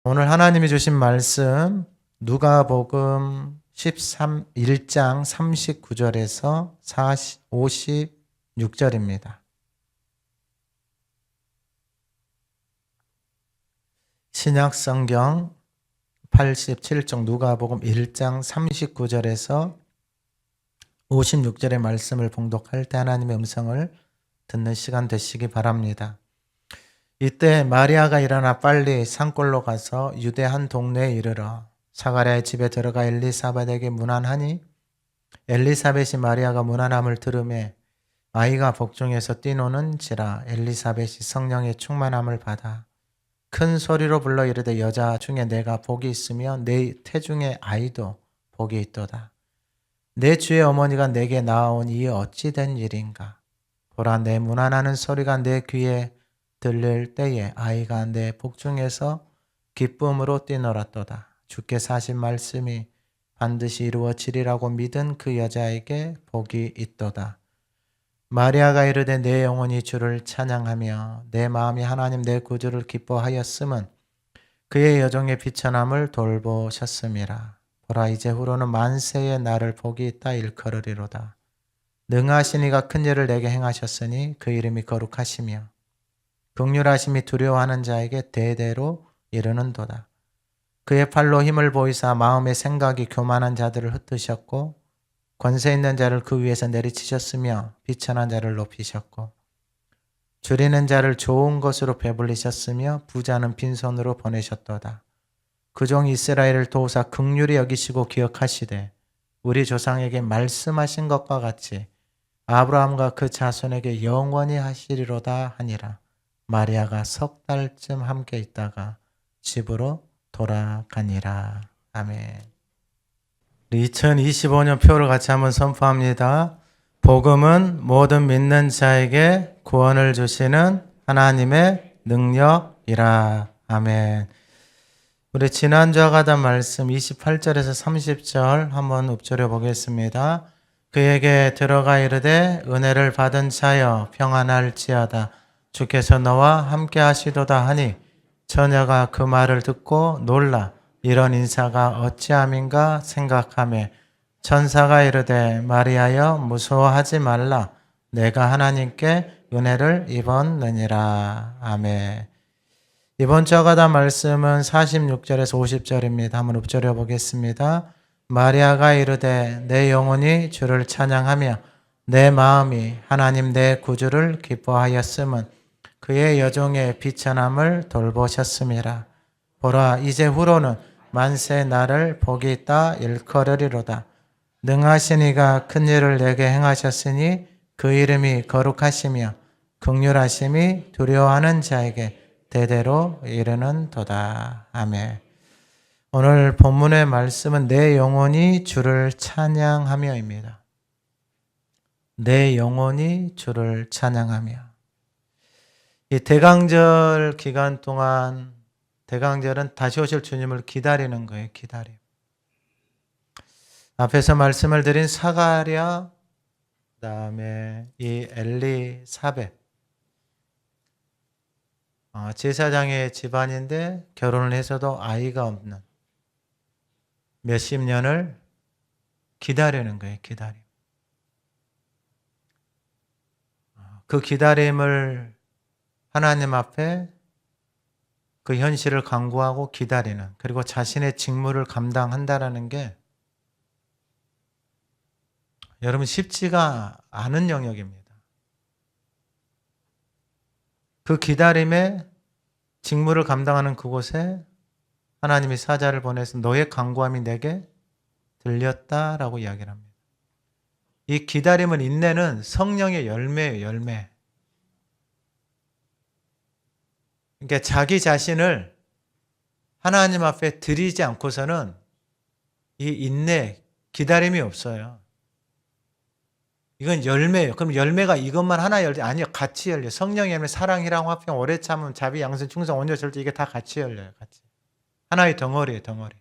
오늘 하나님이 주신 말씀 누가복음 1장 39절에서 56절입니다. 신약성경 87쪽 누가복음 1장 39절에서 56절의 말씀을 봉독할 때 하나님의 음성을 듣는 시간 되시기 바랍니다. 이때 마리아가 일어나 빨리 산골로 가서 유대 한 동네에 이르러 사가랴의 집에 들어가 엘리사벳에게 문안하니 엘리사벳이 마리아가 문안함을 들으매 아이가 복중에서 뛰노는지라 엘리사벳이 성령의 충만함을 받아 큰 소리로 불러 이르되 여자 중에 내가 복이 있으며 내 태중의 아이도 복이 있도다. 내 주의 어머니가 내게 나아온 이 어찌 된 일인가. 보라 내 문안하는 소리가 내 귀에 들릴 때에 아이가 내 복중에서 기쁨으로 뛰놀았도다. 주께서 하신 말씀이 반드시 이루어지리라고 믿은 그 여자에게 복이 있도다. 마리아가 이르되 내 영혼이 주를 찬양하며 내 마음이 하나님 내 구주를 기뻐하였음은 그의 여종의 비천함을 돌보셨음이라. 보라 이제 후로는 만세의 나를 복이 있다 일컬으리로다. 능하신 이가 큰 일을 내게 행하셨으니 그 이름이 거룩하시며 긍휼하심이 두려워하는 자에게 대대로 이르는도다. 그의 팔로 힘을 보이사 마음의 생각이 교만한 자들을 흩으셨고 권세 있는 자를 그 위에서 내리치셨으며 비천한 자를 높이셨고 줄이는 자를 좋은 것으로 배불리셨으며 부자는 빈손으로 보내셨도다. 그 종 이스라엘을 도우사 긍휼히 여기시고 기억하시되 우리 조상에게 말씀하신 것과 같이 아브라함과 그 자손에게 영원히 하시리로다 하니라. 마리아가 석 달쯤 함께 있다가 집으로 돌아가니라. 아멘. 2025년 표를 같이 한번 선포합니다. 복음은 모든 믿는 자에게 구원을 주시는 하나님의 능력이라. 아멘. 우리 지난주와 같은 말씀 28절에서 30절 한번 읊조려 보겠습니다. 그에게 들어가 이르되 은혜를 받은 자여 평안할지어다. 주께서 너와 함께 하시도다 하니 처녀가 그 말을 듣고 놀라 이런 인사가 어찌함인가 생각하며 천사가 이르되 마리아여 무서워하지 말라. 내가 하나님께 은혜를 입었느니라. 아멘. 이번 주와 같은 말씀은 46절에서 50절입니다. 한번 읊조려 보겠습니다. 마리아가 이르되 내 영혼이 주를 찬양하며 내 마음이 하나님 내 구주를 기뻐하였음은 그의 여종의 비천함을 돌보셨음이라. 보라 이제 후로는 만세 나를 복이 있다 일컬으리로다. 능하신 이가 큰 일을 내게 행하셨으니 그 이름이 거룩하시며 긍휼하심이 두려워하는 자에게 대대로 이르는도다. 아멘. 오늘 본문의 말씀은 내 영혼이 주를 찬양하며입니다. 내 영혼이 주를 찬양하며. 이 대강절 기간 동안 대강절은 다시 오실 주님을 기다리는 거예요. 기다림. 앞에서 말씀을 드린 사가랴 그다음에 이 엘리사벳 제사장의 집안인데 결혼을 해서도 아이가 없는 몇십 년을 기다리는 거예요. 기다림. 그 기다림을 하나님 앞에 그 현실을 간구하고 기다리는 그리고 자신의 직무를 감당한다라는 게 여러분 쉽지가 않은 영역입니다. 그 기다림에 직무를 감당하는 그곳에 하나님이 사자를 보내서 너의 간구함이 내게 들렸다라고 이야기를 합니다. 이 기다림은 인내는 성령의 열매예요. 열매. 그러니까 자기 자신을 하나님 앞에 드리지 않고서는 이 인내, 기다림이 없어요. 이건 열매예요. 그럼 열매가 이것만 하나 열지 아니요. 같이 열려요. 성령의 열매, 사랑, 희랑, 화평, 오래 참음, 자비, 양선, 충성, 온유, 절제 이게 다 같이 열려요. 같이. 하나의 덩어리예요. 덩어리.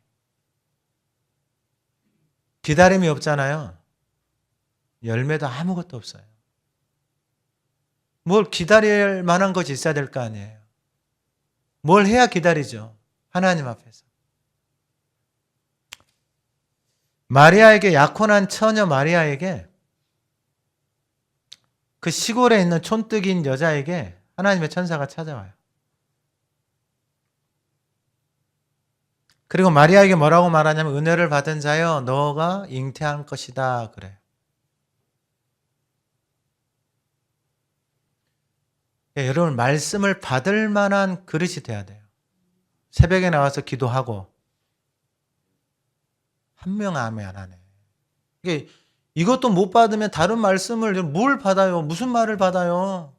기다림이 없잖아요. 열매도 아무것도 없어요. 뭘 기다릴 만한 것이 있어야 될 거 아니에요. 뭘 해야 기다리죠? 하나님 앞에서. 마리아에게, 약혼한 처녀 마리아에게, 그 시골에 있는 촌뜨기인 여자에게 하나님의 천사가 찾아와요. 그리고 마리아에게 뭐라고 말하냐면, 은혜를 받은 자여 너가 잉태할 것이다 그래요. 여러분, 말씀을 받을 만한 그릇이 돼야 돼요. 새벽에 나와서 기도하고 한 명 아멘 안 하네. 이것도 못 받으면 다른 말씀을 뭘 받아요? 무슨 말을 받아요?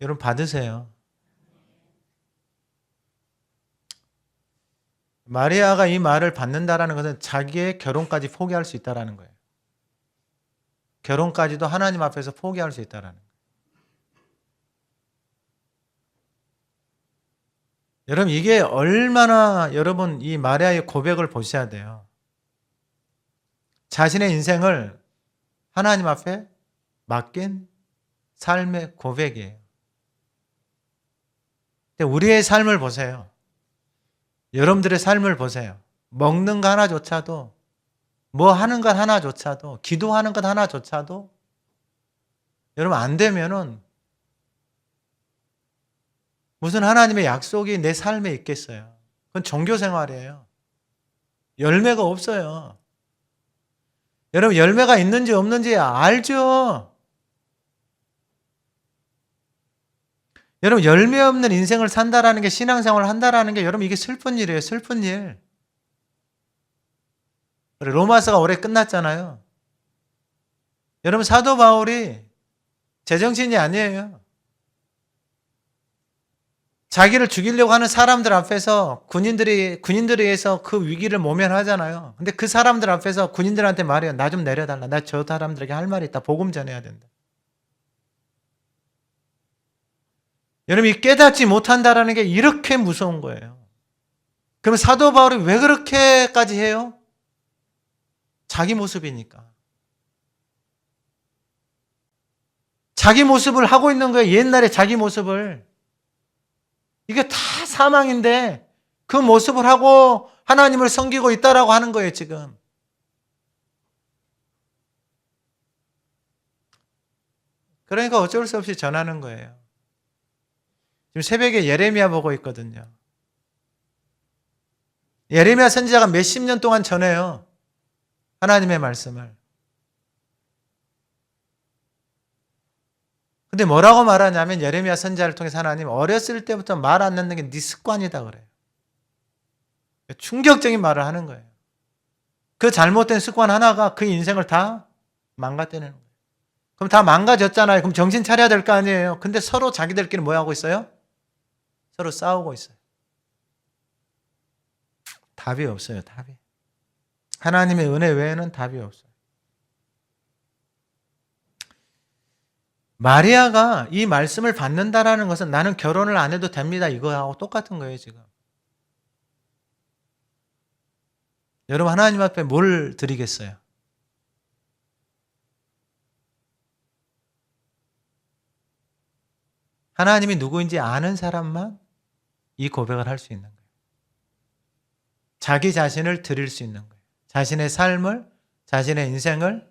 여러분, 받으세요. 마리아가 이 말을 받는다라는 것은 자기의 결혼까지 포기할 수 있다라는 거예요. 결혼까지도 하나님 앞에서 포기할 수 있다라는 거예요. 여러분, 이게 얼마나, 여러분 이 마리아의 고백을 보셔야 돼요. 자신의 인생을 하나님 앞에 맡긴 삶의 고백이에요. 근데 우리의 삶을 보세요. 여러분들의 삶을 보세요. 먹는 거 하나조차도, 뭐 하는 것 하나조차도, 기도하는 것 하나조차도 여러분 안 되면은 무슨 하나님의 약속이 내 삶에 있겠어요? 그건 종교 생활이에요. 열매가 없어요. 여러분, 열매가 있는지 없는지 알죠? 여러분, 열매 없는 인생을 산다라는 게, 신앙생활을 한다라는 게, 여러분 이게 슬픈 일이에요. 슬픈 일. 로마서가 올해 끝났잖아요. 여러분, 사도 바울이 제정신이 아니에요. 자기를 죽이려고 하는 사람들 앞에서 군인들에 의해서 그 위기를 모면하잖아요. 근데 그 사람들 앞에서 군인들한테 말해요. 나 좀 내려달라. 나 저 사람들에게 할 말이 있다. 복음 전해야 된다. 여러분, 이 깨닫지 못한다라는 게 이렇게 무서운 거예요. 그럼 사도 바울이 왜 그렇게까지 해요? 자기 모습이니까. 자기 모습을 하고 있는 거예요. 옛날에 자기 모습을. 이게 다 사망인데 그 모습을 하고 하나님을 섬기고 있다라고 하는 거예요, 지금. 그러니까 어쩔 수 없이 전하는 거예요. 지금 새벽에 예레미야 보고 있거든요. 예레미야 선지자가 몇십 년 동안 전해요. 하나님의 말씀을. 근데 뭐라고 말하냐면, 예레미야 선지자를 통해서 하나님, 어렸을 때부터 말 안 듣는 게 네 습관이다 그래요. 충격적인 말을 하는 거예요. 그 잘못된 습관 하나가 그 인생을 다 망가뜨리는 거예요. 그럼 다 망가졌잖아요. 그럼 정신 차려야 될 거 아니에요. 근데 서로 자기들끼리 뭐 하고 있어요? 서로 싸우고 있어요. 답이 없어요, 답이. 하나님의 은혜 외에는 답이 없어요. 마리아가 이 말씀을 받는다라는 것은 나는 결혼을 안 해도 됩니다, 이거하고 똑같은 거예요, 지금. 여러분, 하나님 앞에 뭘 드리겠어요? 하나님이 누구인지 아는 사람만 이 고백을 할 수 있는 거예요. 자기 자신을 드릴 수 있는 거예요. 자신의 삶을, 자신의 인생을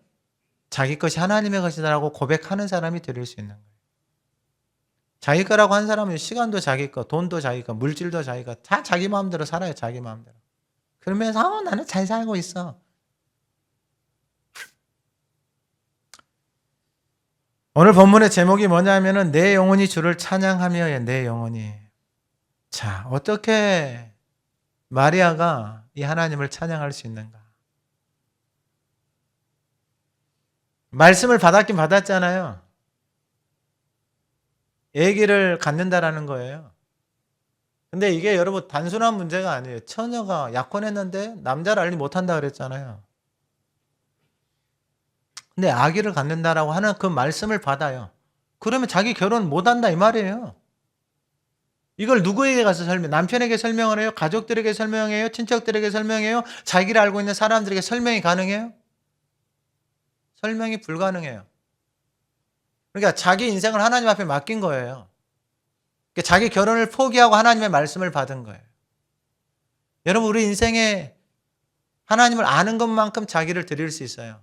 자기 것이 하나님의 것이다라고 고백하는 사람이 드릴 수 있는 거예요. 자기 거라고 한 사람은 시간도 자기 거, 돈도 자기 거, 물질도 자기 거, 다 자기 마음대로 살아요, 자기 마음대로. 그러면서 나는 잘 살고 있어. 오늘 본문의 제목이 뭐냐면은 내 영혼이 주를 찬양하며의 내 영혼이. 자, 어떻게 마리아가 이 하나님을 찬양할 수 있는가? 말씀을 받았긴 받았잖아요. 아기를 갖는다라는 거예요. 근데 이게 여러분 단순한 문제가 아니에요. 처녀가 약혼했는데 남자를 알지 못한다 그랬잖아요. 근데 아기를 갖는다라고 하는 그 말씀을 받아요. 그러면 자기 결혼 못한다 이 말이에요. 이걸 누구에게 가서 남편에게 설명을 해요? 가족들에게 설명해요? 친척들에게 설명해요? 자기를 알고 있는 사람들에게 설명이 가능해요? 설명이 불가능해요. 그러니까 자기 인생을 하나님 앞에 맡긴 거예요. 그러니까 자기 결혼을 포기하고 하나님의 말씀을 받은 거예요. 여러분, 우리 인생에 하나님을 아는 것만큼 자기를 드릴 수 있어요.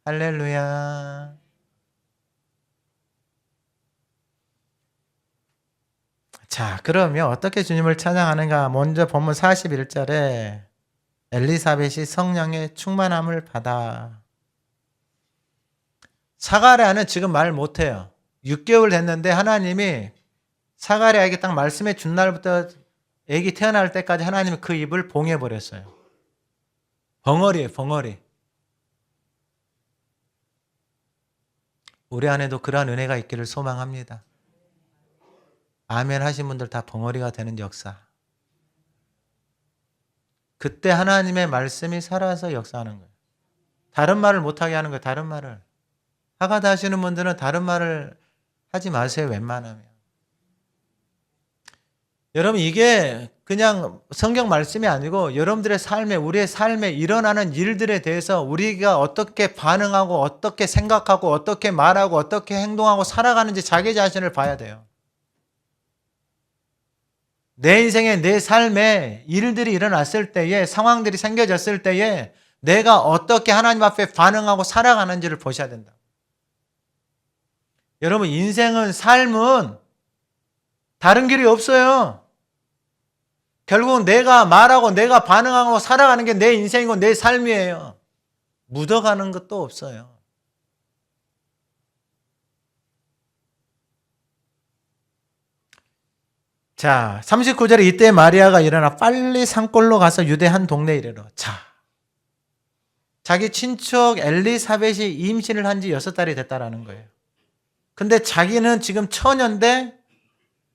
할렐루야. 자, 그러면 어떻게 주님을 찬양하는가? 먼저 본문 41절에 엘리사벳이 성령의 충만함을 받아. 사가랴는 지금 말 못해요. 6개월 됐는데 하나님이 사가랴에게 딱 말씀해 준 날부터 아기 태어날 때까지 하나님이 그 입을 봉해버렸어요. 벙어리예요, 벙어리. 우리 안에도 그러한 은혜가 있기를 소망합니다. 아멘 하신 분들 다 벙어리가 되는 역사. 그때 하나님의 말씀이 살아서 역사하는 거예요. 다른 말을 못하게 하는 거예요. 다른 말을. 하가다 하시는 분들은 다른 말을 하지 마세요. 웬만하면. 여러분, 이게 그냥 성경 말씀이 아니고 여러분들의 삶에, 우리의 삶에 일어나는 일들에 대해서 우리가 어떻게 반응하고 어떻게 생각하고 어떻게 말하고 어떻게 행동하고 살아가는지 자기 자신을 봐야 돼요. 내 인생에, 내 삶에 일들이 일어났을 때에, 상황들이 생겨졌을 때에 내가 어떻게 하나님 앞에 반응하고 살아가는지를 보셔야 된다. 여러분, 인생은, 삶은 다른 길이 없어요. 결국은 내가 말하고 내가 반응하고 살아가는 게 내 인생이고 내 삶이에요. 묻어가는 것도 없어요. 자, 39절에 이때 마리아가 일어나 빨리 산골로 가서 유대 한 동네에 이르러. 자, 자기 친척 엘리사벳이 임신을 한 지 6달이 됐다라는 거예요. 근데 자기는 지금 처녀인데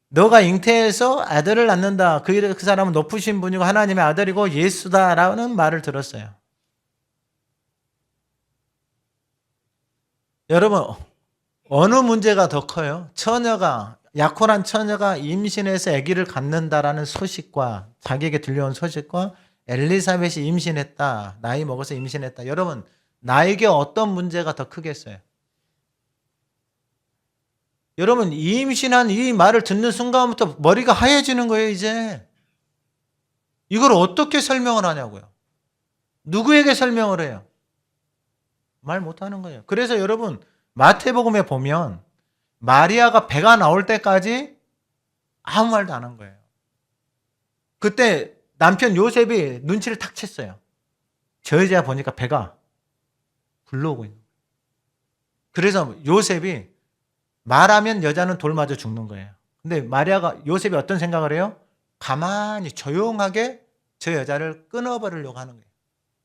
너가 잉태해서 아들을 낳는다. 그 사람은 높으신 분이고 하나님의 아들이고 예수다라는 말을 들었어요. 여러분, 어느 문제가 더 커요? 처녀가, 약혼한 처녀가 임신해서 아기를 갖는다라는 소식과, 자기에게 들려온 소식과 엘리사벳이 임신했다, 나이 먹어서 임신했다. 여러분, 나에게 어떤 문제가 더 크겠어요? 여러분, 임신한 이 말을 듣는 순간부터 머리가 하얘지는 거예요, 이제. 이걸 어떻게 설명을 하냐고요. 누구에게 설명을 해요? 말 못하는 거예요. 그래서 여러분, 마태복음에 보면 마리아가 배가 나올 때까지 아무 말도 안 한 거예요. 그때 남편 요셉이 눈치를 탁 챘어요. 저 여자 보니까 배가 불러오고 있는 거예요. 그래서 요셉이 말하면 여자는 돌 맞아 죽는 거예요. 근데 마리아가, 요셉이 어떤 생각을 해요? 가만히 조용하게 저 여자를 끊어버리려고 하는 거예요.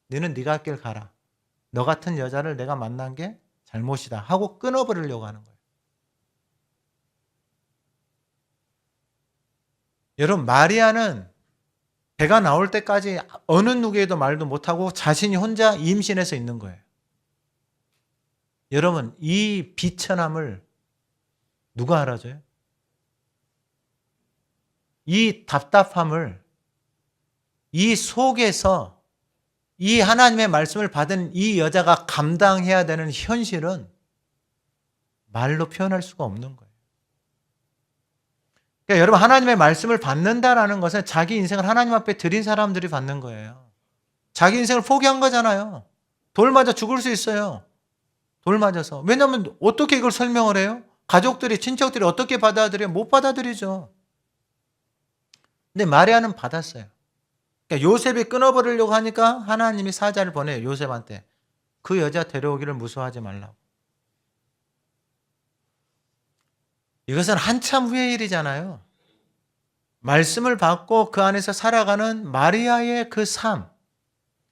너는 네가 할 길 가라. 너 같은 여자를 내가 만난 게 잘못이다 하고 끊어버리려고 하는 거예요. 여러분, 마리아는 배가 나올 때까지 어느 누구에도 말도 못하고 자신이 혼자 임신해서 있는 거예요. 여러분, 이 비천함을 누가 알아줘요? 이 답답함을, 이 속에서 이 하나님의 말씀을 받은 이 여자가 감당해야 되는 현실은 말로 표현할 수가 없는 거예요. 그러니까 여러분, 하나님의 말씀을 받는다라는 것은 자기 인생을 하나님 앞에 드린 사람들이 받는 거예요. 자기 인생을 포기한 거잖아요. 돌 맞아 죽을 수 있어요. 돌 맞아서. 왜냐하면 어떻게 이걸 설명을 해요? 가족들이, 친척들이 어떻게 받아들여요? 못 받아들이죠. 근데 마리아는 받았어요. 그러니까 요셉이 끊어버리려고 하니까 하나님이 사자를 보내요. 요셉한테. 그 여자 데려오기를 무서워하지 말라고. 이것은 한참 후의 일이잖아요. 말씀을 받고 그 안에서 살아가는 마리아의 그 삶.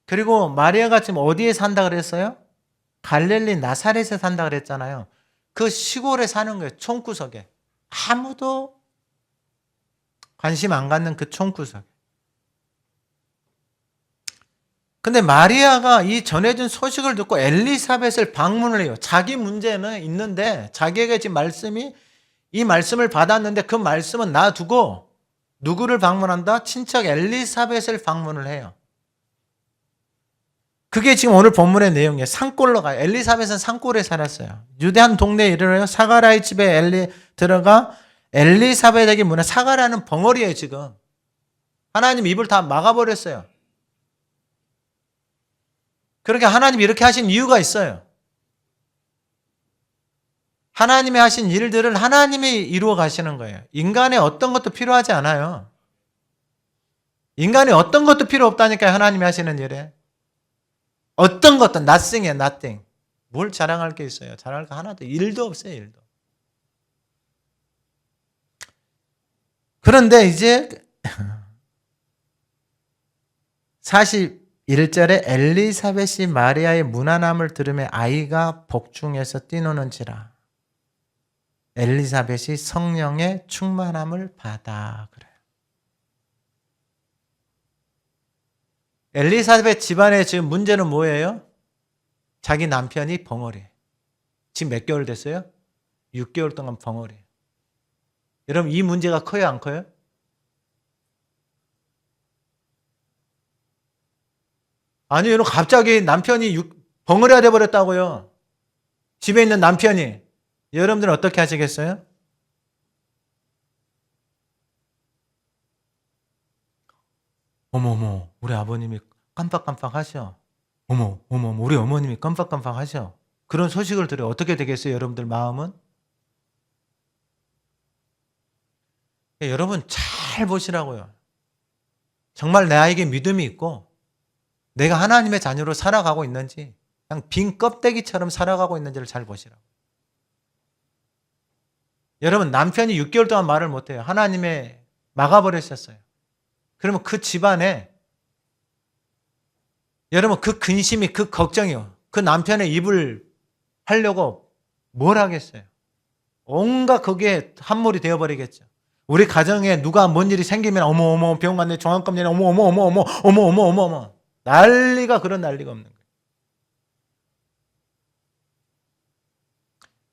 그리고 마리아가 지금 어디에 산다 그랬어요? 갈릴리 나사렛에 산다 그랬잖아요. 그 시골에 사는 거예요. 총구석에. 아무도 관심 안 갖는 그 총구석에. 근데 마리아가 이 전해준 소식을 듣고 엘리사벳을 방문을 해요. 자기 문제는 있는데 자기에게 지금 말씀이, 이 말씀을 받았는데 그 말씀은 놔두고 누구를 방문한다? 친척 엘리사벳을 방문을 해요. 그게 지금 오늘 본문의 내용이에요. 산골로 가요. 엘리사벳은 산골에 살았어요. 유대한 동네에 이르러요. 사가라의 집에 들어가 엘리사벳에게 문화. 사가라는 벙어리예요 지금. 하나님 입을 다 막아버렸어요. 그러니까 하나님이 이렇게 하신 이유가 있어요. 하나님이 하신 일들을 하나님이 이루어 가시는 거예요. 인간의 어떤 것도 필요하지 않아요. 인간이 어떤 것도 필요 없다니까요. 하나님이 하시는 일에. 어떤 것도 nothing이에요. nothing. 뭘 자랑할 게 있어요. 자랑할 거 하나도. 일도 없어요. 일도. 그런데 이제 41절에 엘리사벳이 마리아의 문안함을 들으며 아이가 복중에서 뛰노는지라. 엘리사벳이 성령의 충만함을 받아. 그래요. 엘리사벳 집안의 지금 문제는 뭐예요? 자기 남편이 벙어리. 지금 몇 개월 됐어요? 6개월 동안 벙어리. 여러분 이 문제가 커요 안 커요? 아니요, 여러분 갑자기 남편이 벙어리가 돼버렸다고요. 집에 있는 남편이. 여러분들은 어떻게 하시겠어요? 어머머, 우리 아버님이 깜빡깜빡 하셔. 어머, 우리 어머님이 깜빡깜빡 하셔. 그런 소식을 들어 어떻게 되겠어요, 여러분들 마음은? 여러분 잘 보시라고요. 정말 내 아이에게 믿음이 있고 내가 하나님의 자녀로 살아가고 있는지 그냥 빈 껍데기처럼 살아가고 있는지를 잘 보시라고. 여러분 남편이 6개월 동안 말을 못해요. 하나님의 막아버리셨어요. 그러면 그 집안에 여러분 그 근심이 그 걱정이요. 그 남편의 입을 하려고 뭘 하겠어요. 온갖 거기에 함몰이 되어버리겠죠. 우리 가정에 누가 뭔 일이 생기면 어머 병원 갔네 종합검 전에 어머 난리가 그런 난리가 없는 거예요.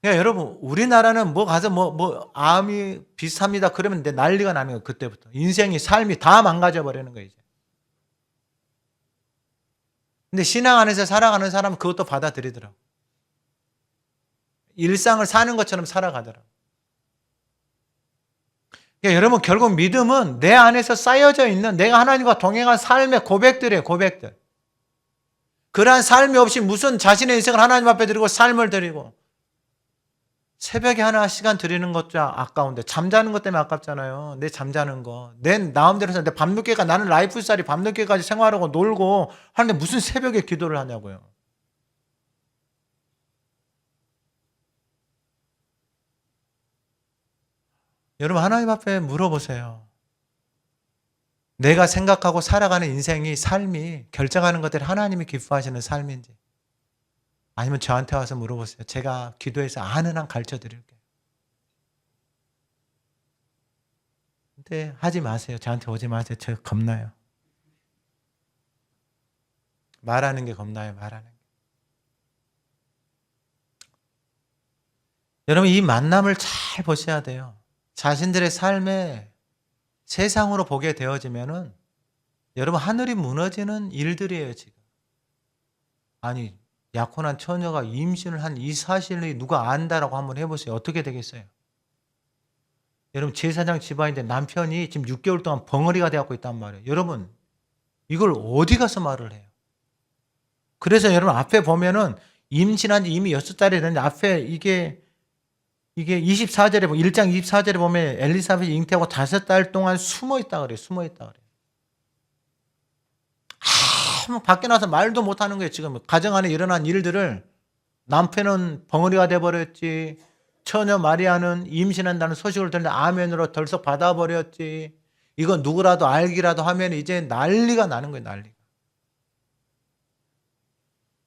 그러니까 여러분 우리나라는 뭐 가서 뭐 암이 비슷합니다 그러면 난리가 나는 거예요. 그때부터 인생이 삶이 다 망가져 버리는 거예요. 이제. 근데 신앙 안에서 살아가는 사람은 그것도 받아들이더라고. 일상을 사는 것처럼 살아가더라고. 그러니까 여러분 결국 믿음은 내 안에서 쌓여져 있는 내가 하나님과 동행한 삶의 고백들이에요. 고백들. 그러한 삶이 없이 무슨 자신의 인생을 하나님 앞에 드리고 삶을 드리고 새벽에 하나 시간 드리는 것도 아까운데 잠자는 것 때문에 아깝잖아요. 내 잠자는 거. 내 마음대로 해서 내 밤늦게가 나는 라이프스타일이 밤늦게까지 생활하고 놀고 하는데 무슨 새벽에 기도를 하냐고요. 여러분 하나님 앞에 물어보세요. 내가 생각하고 살아가는 인생이 삶이 결정하는 것들이 하나님이 기뻐하시는 삶인지 아니면 저한테 와서 물어보세요. 제가 기도해서 아는 한 가르쳐 드릴게요. 근데 하지 마세요. 저한테 오지 마세요. 저 겁나요. 말하는 게 겁나요. 말하는 게. 여러분 이 만남을 잘 보셔야 돼요. 자신들의 삶에 세상으로 보게 되어지면은 여러분 하늘이 무너지는 일들이에요 지금. 아니 약혼한 처녀가 임신을 한 이 사실을 누가 안다라고 한번 해보세요. 어떻게 되겠어요? 여러분 제사장 집안인데 남편이 지금 6개월 동안 벙어리가 되어갖고 있단 말이에요. 여러분 이걸 어디 가서 말을 해요? 그래서 여러분 앞에 보면은 임신한 지 이미 6달이 됐는데 앞에 이게 24절에 1장 24절에 보면 엘리사벳이 잉태하고 5달 동안 숨어 있다 그래요. 숨어 있다 그래요. 밖에 나서 말도 못 하는 거예요. 지금 가정 안에 일어난 일들을 남편은 벙어리가 돼버렸지. 처녀 마리아는 임신한다는 소식을 듣는데 아멘으로 덜썩 받아버렸지. 이거 누구라도 알기라도 하면 이제 난리가 나는 거예요. 난리가.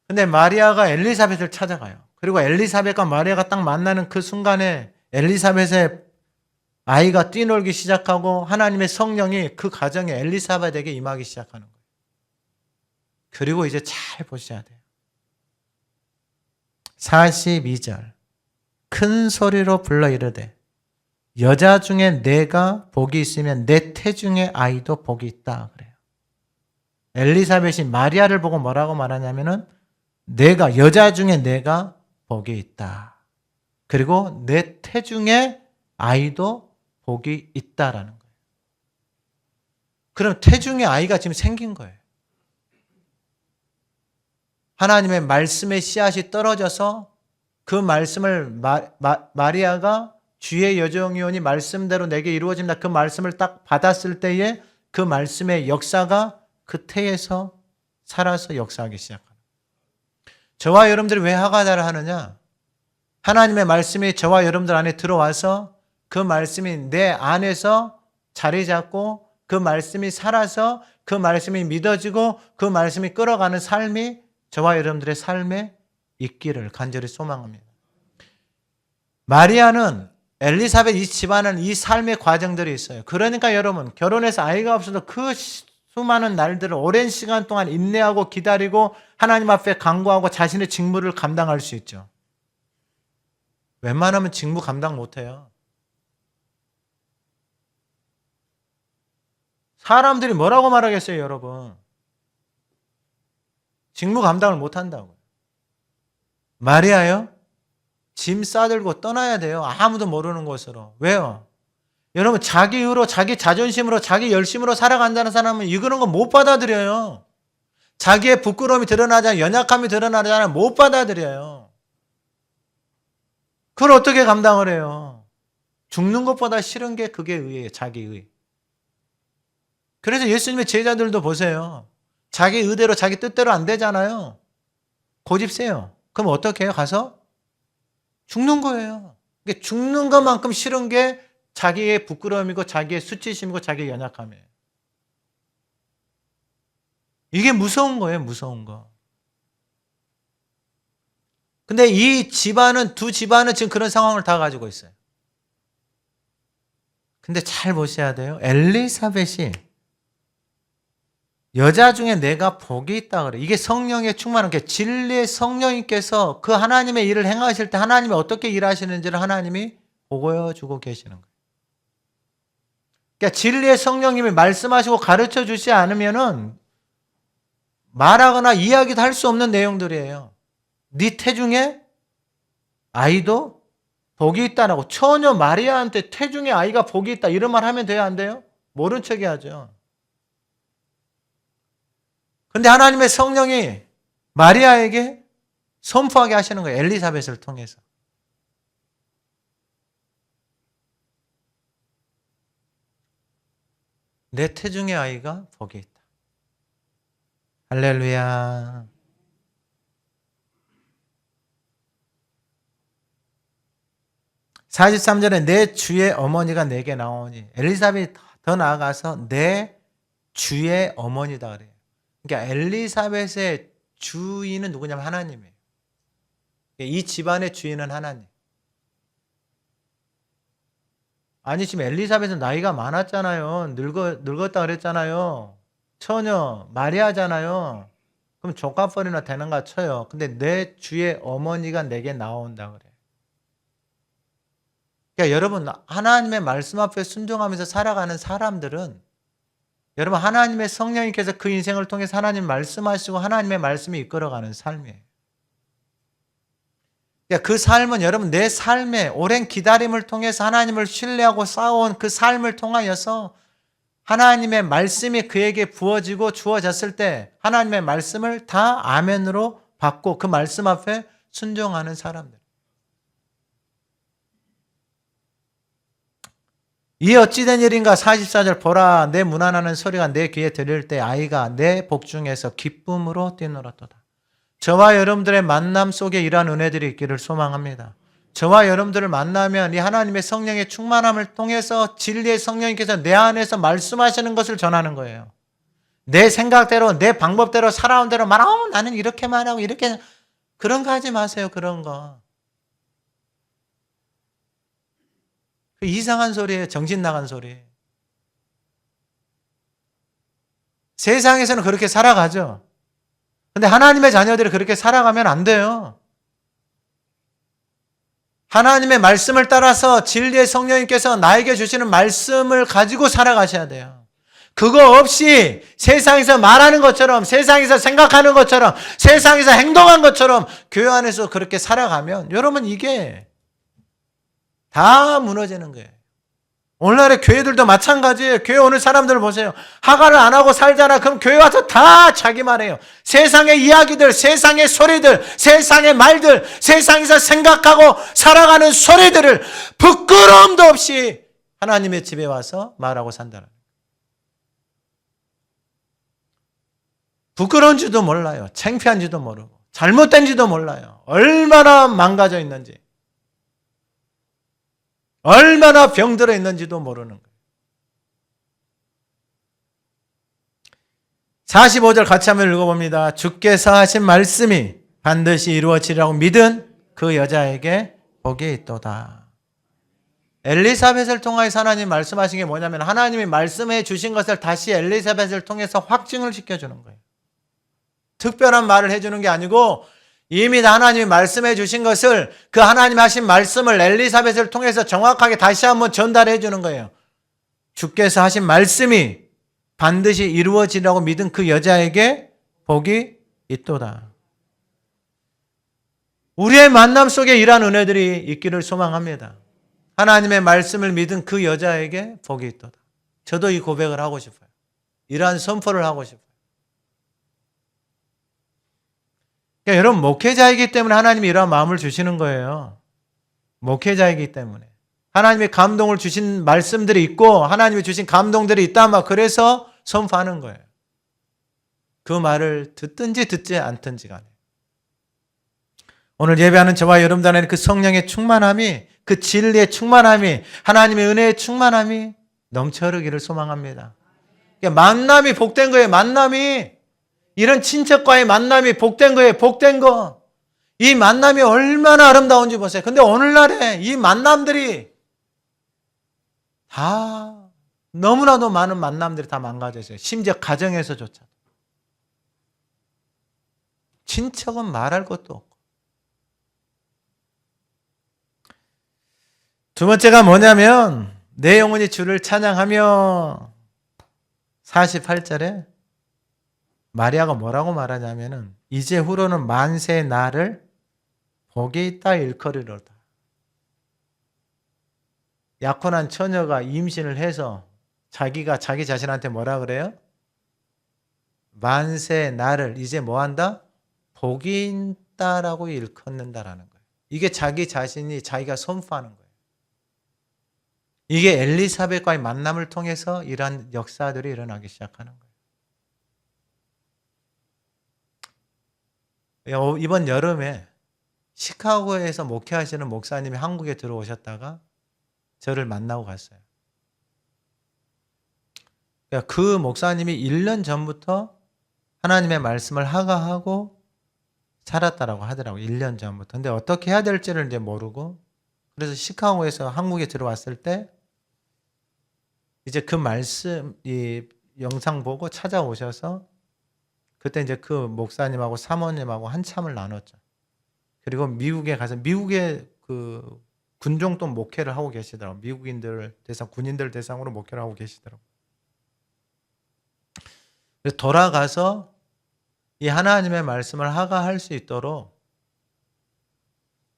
근데 마리아가 엘리사벳을 찾아가요. 그리고 엘리사벳과 마리아가 딱 만나는 그 순간에 엘리사벳의 아이가 뛰놀기 시작하고 하나님의 성령이 그 가정에 엘리사벳에게 임하기 시작하는 거예요. 그리고 이제 잘 보셔야 돼요. 42절 큰 소리로 불러 이르되 여자 중에 내가 복이 있으면 내 태중의 아이도 복이 있다 그래요. 엘리사벳이 마리아를 보고 뭐라고 말하냐면은 내가 여자 중에 내가 복이 있다. 그리고 내 태중에 아이도 복이 있다라는 거예요. 그럼 태중에 아이가 지금 생긴 거예요. 하나님의 말씀의 씨앗이 떨어져서 그 말씀을 마리아가 주의 여종이오니 말씀대로 내게 이루어집니다. 그 말씀을 딱 받았을 때에 그 말씀의 역사가 그 태에서 살아서 역사하기 시작합니다. 저와 여러분들이 왜 하가다를 하느냐? 하나님의 말씀이 저와 여러분들 안에 들어와서 그 말씀이 내 안에서 자리 잡고 그 말씀이 살아서 그 말씀이 믿어지고 그 말씀이 끌어가는 삶이 저와 여러분들의 삶에 있기를 간절히 소망합니다. 마리아는 엘리사벳 이 집안은 이 삶의 과정들이 있어요. 그러니까 여러분 결혼해서 아이가 없어도 그 수많은 날들을 오랜 시간 동안 인내하고 기다리고 하나님 앞에 간구하고 자신의 직무를 감당할 수 있죠. 웬만하면 직무 감당 못해요. 사람들이 뭐라고 말하겠어요, 여러분? 직무 감당을 못한다고요. 마리아요? 짐 싸들고 떠나야 돼요. 아무도 모르는 곳으로. 왜요? 여러분 자기 의로 자기 자존심으로 자기 열심으로 살아간다는 사람은 이거는 거 못 받아들여요. 자기의 부끄러움이 드러나잖아요. 연약함이 드러나잖아요. 못 받아들여요. 그걸 어떻게 감당을 해요? 죽는 것보다 싫은 게 그게 의예요. 자기 의. 그래서 예수님의 제자들도 보세요. 자기 의대로 자기 뜻대로 안 되잖아요. 고집 세요. 그럼 어떻게 해요? 가서 죽는 거예요. 죽는 것만큼 싫은 게 자기의 부끄러움이고 자기의 수치심이고 자기의 연약함이에요. 이게 무서운 거예요. 무서운 거. 근데 이 집안은 두 집안은 지금 그런 상황을 다 가지고 있어요. 근데 잘 보셔야 돼요. 엘리사벳이 여자 중에 내가 복이 있다 그래. 이게 성령의 충만한 게 진리의 성령님께서 그 하나님의 일을 행하실 때 하나님이 어떻게 일하시는지를 하나님이 보여주고 계시는 거예요. 그러니까 진리의 성령님이 말씀하시고 가르쳐 주지 않으면은 말하거나 이야기도 할 수 없는 내용들이에요. 네 태중에 아이도 복이 있다라고 처녀 마리아한테 태중에 아이가 복이 있다 이런 말 하면 돼요, 안 돼요? 모른 척 해야죠. 근데 하나님의 성령이 마리아에게 선포하게 하시는 거예요. 엘리사벳을 통해서. 내 태중의 아이가 복이 있다. 할렐루야. (43절에) 내 주의 어머니가 내게 나오니. 엘리사벳이 더 나아가서 내 주의 어머니다 그래요. 그러니까 엘리사벳의 주인은 누구냐면 하나님이에요. 이 집안의 주인은 하나님. 아니 지금 엘리사벳은 나이가 많았잖아요. 늙었다 그랬잖아요. 처녀 마리아잖아요. 그럼 조카뻘이나 되는가 쳐요. 근데 내 주의 어머니가 내게 나온다 그래. 그러니까 여러분 하나님의 말씀 앞에 순종하면서 살아가는 사람들은 여러분 하나님의 성령님께서 그 인생을 통해서 하나님 말씀하시고 하나님의 말씀이 이끌어가는 삶이에요. 그러니까 그 삶은 여러분 내 삶에 오랜 기다림을 통해서 하나님을 신뢰하고 쌓아온 그 삶을 통하여서 하나님의 말씀이 그에게 부어지고 주어졌을 때 하나님의 말씀을 다 아멘으로 받고 그 말씀 앞에 순종하는 사람들. 이 어찌된 일인가 44절 보라 내 문안하는 소리가 내 귀에 들릴 때 아이가 내 복중에서 기쁨으로 뛰놀았도다. 저와 여러분들의 만남 속에 이러한 은혜들이 있기를 소망합니다. 저와 여러분들을 만나면 이 하나님의 성령의 충만함을 통해서 진리의 성령님께서 내 안에서 말씀하시는 것을 전하는 거예요. 내 생각대로 내 방법대로 살아온 대로 나는 이렇게만 하고 이렇게 그런 거 하지 마세요. 그런 거. 이상한 소리예요. 정신 나간 소리. 세상에서는 그렇게 살아가죠. 근데 하나님의 자녀들이 그렇게 살아가면 안 돼요. 하나님의 말씀을 따라서 진리의 성령님께서 나에게 주시는 말씀을 가지고 살아가셔야 돼요. 그거 없이 세상에서 말하는 것처럼, 세상에서 생각하는 것처럼, 세상에서 행동한 것처럼 교회 안에서 그렇게 살아가면 여러분 이게 다 무너지는 거예요. 오늘날의 교회들도 마찬가지예요. 교회 오는 사람들 보세요. 하가를 안 하고 살잖아. 그럼 교회 와서 다 자기만 해요. 세상의 이야기들, 세상의 소리들, 세상의 말들, 세상에서 생각하고 살아가는 소리들을 부끄러움도 없이 하나님의 집에 와서 말하고 산다는 거예요. 부끄러운지도 몰라요. 창피한지도 모르고 잘못된지도 몰라요. 얼마나 망가져 있는지, 얼마나 병들어 있는지도 모르는 거예요. 45절 같이 한번 읽어봅니다. 주께서 하신 말씀이 반드시 이루어지리라고 믿은 그 여자에게 복이 있도다. 엘리사벳을 통하여서 하나님 말씀하신 게 뭐냐면 하나님이 말씀해 주신 것을 다시 엘리사벳을 통해서 확증을 시켜주는 거예요. 특별한 말을 해주는 게 아니고 이미 하나님이 말씀해 주신 것을, 그 하나님 하신 말씀을 엘리사벳을 통해서 정확하게 다시 한번 전달해 주는 거예요. 주께서 하신 말씀이 반드시 이루어지라고 믿은 그 여자에게 복이 있도다. 우리의 만남 속에 이러한 은혜들이 있기를 소망합니다. 하나님의 말씀을 믿은 그 여자에게 복이 있도다. 저도 이 고백을 하고 싶어요. 이러한 선포를 하고 싶어요. 그러니까 여러분, 목회자이기 때문에 하나님이 이러한 마음을 주시는 거예요. 목회자이기 때문에. 하나님의 감동을 주신 말씀들이 있고 하나님이 주신 감동들이 있다. 그래서 선포하는 거예요. 그 말을 듣든지 듣지 않든지 간에. 오늘 예배하는 저와 여러분들 안에 그 성령의 충만함이, 그 진리의 충만함이, 하나님의 은혜의 충만함이 넘쳐 흐르기를 소망합니다. 그러니까 만남이 복된 거예요. 만남이. 이런 친척과의 만남이 복된 거예요. 복된 거. 이 만남이 얼마나 아름다운지 보세요. 근데 오늘날에 이 만남들이 다 너무나도 많은 만남들이 다 망가졌어요. 심지어 가정에서조차. 친척은 말할 것도 없고. 두 번째가 뭐냐면 내 영혼이 주를 찬양하며 48절에 마리아가 뭐라고 말하냐면은 이제 후로는 만세 나를 복이 있다 일컬으리로다. 약혼한 처녀가 임신을 해서 자기가 자기 자신한테 뭐라 그래요? 만세 나를 이제 뭐한다? 복이 있다라고 일컫는다라는 거예요. 이게 자기 자신이 자기가 선포하는 거예요. 이게 엘리사벳과의 만남을 통해서 이러한 역사들이 일어나기 시작하는 거예요. 이번 여름에 시카고에서 목회하시는 목사님이 한국에 들어오셨다가 저를 만나고 갔어요. 그 목사님이 1년 전부터 하나님의 말씀을 하가하고 살았다라고 하더라고요. 1년 전부터. 근데 어떻게 해야 될지를 이제 모르고, 그래서 시카고에서 한국에 들어왔을 때 이제 그 말씀, 이 영상 보고 찾아오셔서 그때 이제 그 목사님하고 사모님하고 한참을 나눴죠. 그리고 미국에 가서 미국의 그 군종도 목회를 하고 계시더라고요. 미국인들 대상, 군인들 대상으로 목회를 하고 계시더라고요. 그래서 돌아가서 이 하나님의 말씀을 하가할 수 있도록,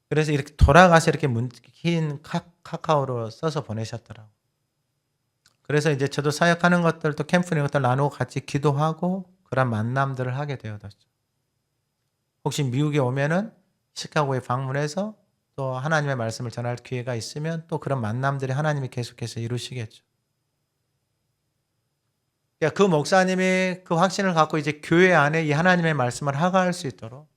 그래서 이렇게 돌아가서 이렇게 긴 카카오로 써서 보내셨더라고요. 그래서 이제 저도 사역하는 것들, 또 캠프 이런 것들 나누고 같이 기도하고 그런 만남들을 하게 되었죠. 혹시 미국에 오면은 시카고에 방문해서 또 하나님의 말씀을 전할 기회가 있으면 또 그런 만남들이 하나님이 계속해서 이루시겠죠. 그러니까 그 목사님이 그 확신을 갖고 이제 교회 안에 이 하나님의 말씀을 하가할 수 있도록,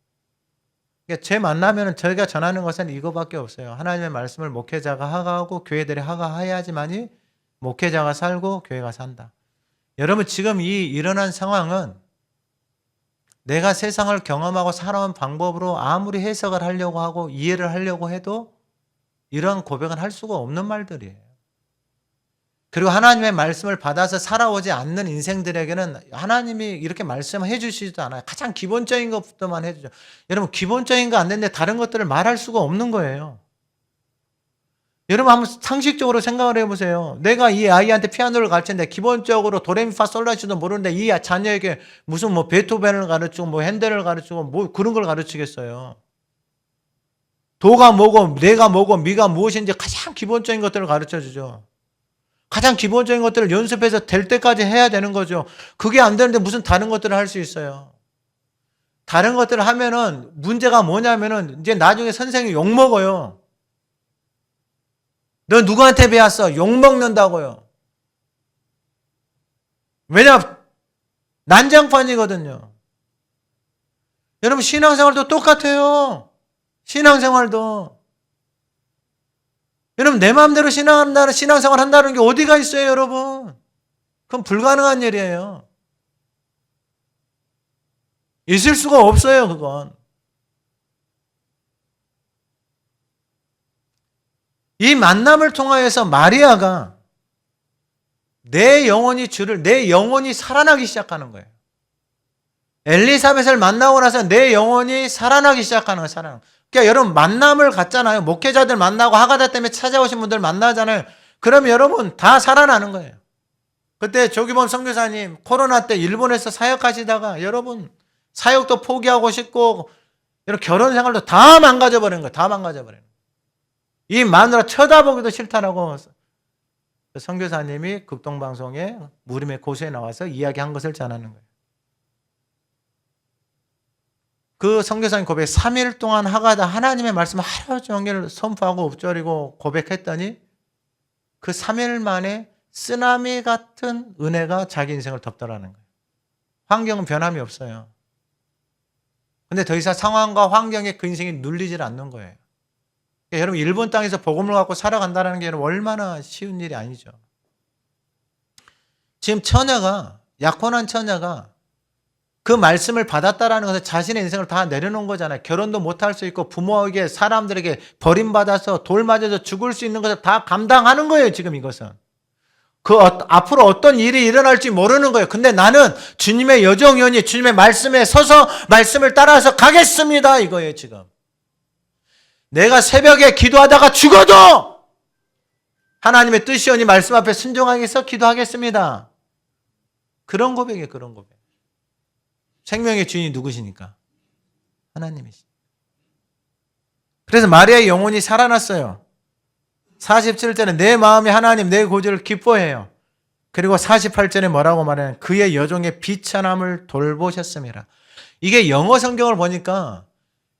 그러니까 제 만나면은 저희가 전하는 것은 이거밖에 없어요. 하나님의 말씀을 목회자가 하가하고 교회들이 하가해야지만이 목회자가 살고 교회가 산다. 여러분, 지금 이 일어난 상황은 내가 세상을 경험하고 살아온 방법으로 아무리 해석을 하려고 하고 이해를 하려고 해도 이런 고백은 할 수가 없는 말들이에요. 그리고 하나님의 말씀을 받아서 살아오지 않는 인생들에게는 하나님이 이렇게 말씀해 주시지도 않아요. 가장 기본적인 것부터만 해주죠. 여러분, 기본적인 거 안 되는데 다른 것들을 말할 수가 없는 거예요. 여러분 한번 상식적으로 생각을 해보세요. 내가 이 아이한테 피아노를 가르치는데 기본적으로 도레미파솔라시도 모르는데 이 자녀에게 무슨 뭐 베토벤을 가르치고 뭐 핸델을 가르치고 뭐 그런 걸 가르치겠어요. 도가 뭐고 내가 뭐고 미가 무엇인지 가장 기본적인 것들을 가르쳐주죠. 가장 기본적인 것들을 연습해서 될 때까지 해야 되는 거죠. 그게 안 되는데 무슨 다른 것들을 할 수 있어요. 다른 것들을 하면은 문제가 뭐냐면은 이제 나중에 선생님이 욕먹어요. 너 누구한테 배웠어? 욕먹는다고요. 왜냐? 난장판이거든요. 여러분 신앙생활도 똑같아요. 신앙생활도. 여러분 내 마음대로 신앙생활 한다는 게 어디가 있어요, 여러분? 그건 불가능한 일이에요. 있을 수가 없어요, 그건. 이 만남을 통하여서 마리아가 내 영혼이 살아나기 시작하는 거예요. 엘리사벳을 만나고 나서 내 영혼이 살아나기 시작하는 거예요, 그러니까 여러분 만남을 갖잖아요. 목회자들 만나고 하가다 때문에 찾아오신 분들 만나잖아요. 그러면 여러분 다 살아나는 거예요. 그때 조기범 선교사님 코로나 때 일본에서 사역하시다가 여러분 사역도 포기하고 싶고 여러분 결혼 생활도 다 망가져버린 거예요. 다 망가져버린 거예요. 이 마누라 쳐다보기도 싫다라고 선교사님이 극동방송에 무림의 고수에 나와서 이야기한 것을 전하는 거예요. 그 선교사님 고백 3일 동안 하가다 하나님의 말씀을 하루 종일 선포하고 읊조리고 고백했더니 그 3일 만에 쓰나미 같은 은혜가 자기 인생을 덮더라는 거예요. 환경은 변함이 없어요. 근데 더 이상 상황과 환경에 그 인생이 눌리질 않는 거예요. 그러니까 여러분 일본 땅에서 복음을 갖고 살아간다는 게 얼마나 쉬운 일이 아니죠. 지금 약혼한 처녀가 그 말씀을 받았다라는 것은 자신의 인생을 다 내려놓은 거잖아요. 결혼도 못할 수 있고 부모에게 사람들에게 버림받아서 돌 맞아서 죽을 수 있는 것을 다 감당하는 거예요. 지금 이것은. 앞으로 어떤 일이 일어날지 모르는 거예요. 근데 나는 주님의 여정이오니 주님의 말씀에 서서 말씀을 따라서 가겠습니다. 이거예요 지금. 내가 새벽에 기도하다가 죽어도 하나님의 뜻이오니 말씀 앞에 순종하겠어 기도하겠습니다. 그런 고백이에요. 그런 고백. 생명의 주인이 누구시니까? 하나님이시. 그래서 마리아의 영혼이 살아났어요. 47절에 내 마음이 하나님 내 구주를 기뻐해요. 그리고 48절에 뭐라고 말하냐면 그의 여종의 비천함을 돌보셨습니다. 이게 영어 성경을 보니까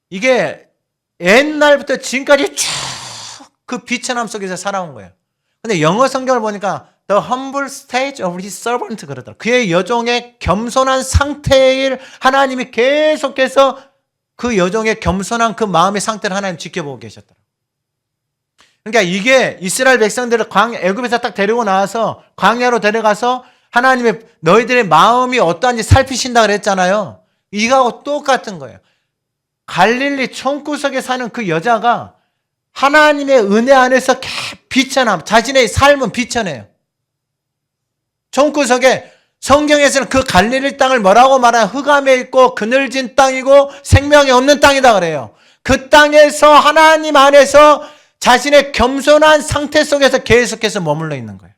이게 옛날부터 지금까지 쭉 그 비천함 속에서 살아온 거예요. 근데 영어 성경을 보니까 The humble state of his servant 그러더라고요. 그의 여종의 겸손한 상태를 하나님이 계속해서 그 여종의 겸손한 그 마음의 상태를 하나님 지켜보고 계셨더라고요. 그러니까 이게 이스라엘 백성들을 애굽에서 딱 데리고 나와서 광야로 데려가서 하나님의 너희들의 마음이 어떠한지 살피신다 그랬잖아요. 이거하고 똑같은 거예요. 갈릴리 총구석에 사는 그 여자가 하나님의 은혜 안에서 비천함, 자신의 삶은 비천해요. 총구석에 성경에서는 그 갈릴리 땅을 뭐라고 말하냐? 흑암에 있고 그늘진 땅이고 생명이 없는 땅이다 그래요. 그 땅에서 하나님 안에서 자신의 겸손한 상태 속에서 계속해서 머물러 있는 거예요.